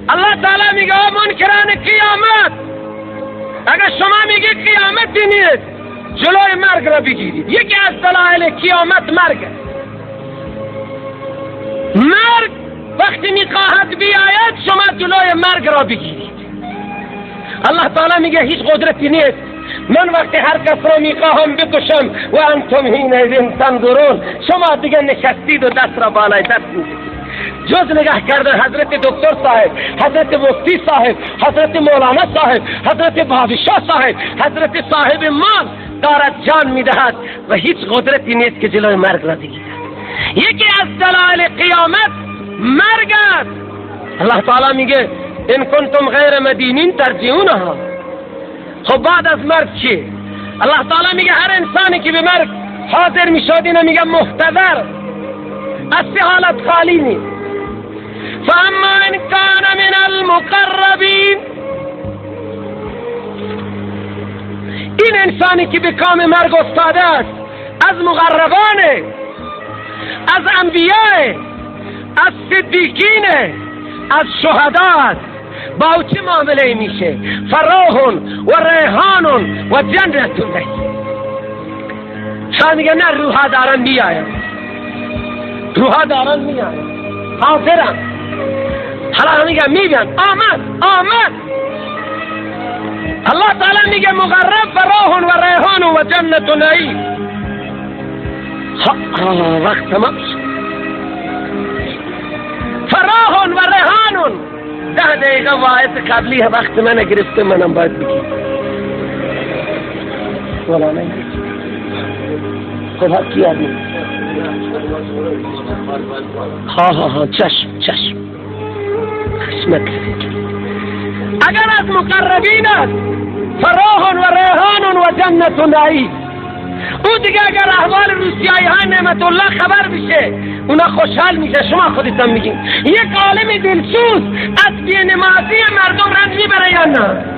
الله تعالی میگه منکران قیامت، اگر شما میگید قیامتی نیست جلوی مرگ را بگیرید. یکی از دلایل قیامت مرگ است. مرگ وقتی میخواهد بیاید شما جلوی مرگ را بگیرید. الله تعالی میگه هیچ قدرتی نیست من وقتی هر کس را میخواهم بکشم و انتم حینئذ تنظرون، شما دیگه نشستید و دست را بالای دست میگیرید. جز نگاه کردن حضرت دکتر صاحب، حضرت مفتی صاحب، حضرت مولانا صاحب، حضرت بادشاه صاحب، حضرت صاحب مال دارد جان میدهد و هیچ قدرتی نیست که جلوی مرگ را بگیرد. یکی از دلایل قیامت مرگ است. الله تعالی میگه ان کنتم غیر مدینین ترجعونها. خب بعد از مرگ چی؟ الله تعالی میگه هر انسانی که به مرگ حاضر میشد اینو میگه محتضر، از سه حالت خالی نیست. فاما ان کان من المقربین، این انسانی که به کام مرگ افتاده است از مقربانه، از انبیاء، از صدیقین، از شهدا، با چه معامله میشه؟ فراح و ریحان و جنت نعیم. شما میگه نه روحا دارن میاید، روحا دارن میاید، حاضرن. حالا میگه میبین آمد. الله تعالی میگه مقرب فراح و ریحان و جنت نعیم. وقت تمام شد. فراح و ریحان 10 دقیقه واحد قبلی وقت من گرفته، منم باید بگیم ولا نه. خب ها کی آدمی؟ ها چشم خشمت. اگر از مقربین است فراح و ریحان و جنت نعیم، او دیگه اگر احوال روسیایی های نعمت الله خبر بشه اونا خوشحال میشه. شما خودتان میگین یک عالم دلسوز از بی‌نمازی مردم رنج میبره یا نه؟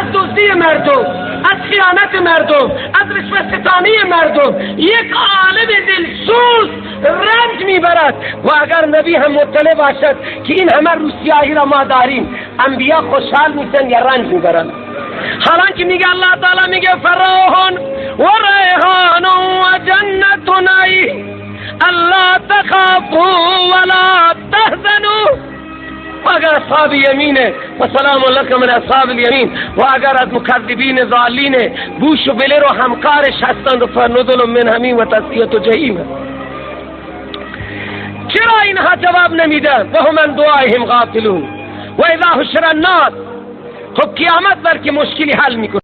از دزدی مردم، از خیانت مردم، از رشوه ستانی مردم یک عالم دلسوز رنج میبرد. و اگر نبی هم مطلع باشد که این همه روسیایی را ما داریم، انبیا خوشحال میشن یا رنج میبرن؟ حالا که میگه الله تعالی میگه فراح و ریحان و جنت نعیم الا تخافوا ولا تحزنوا. و اگر اصحاب یمینه و سلام لکم من اصحاب الیمین، و اگر از مکذبین ضالین بوش و بلر و همکارش هستند و فنزل من حمیم و تصفیة جحیم. چرا اینها جواب نمیدن؟ و هم من دعایهم غافلون. و اذا حشر الناس، خب قیامت بر که مشکلی حل میکنه.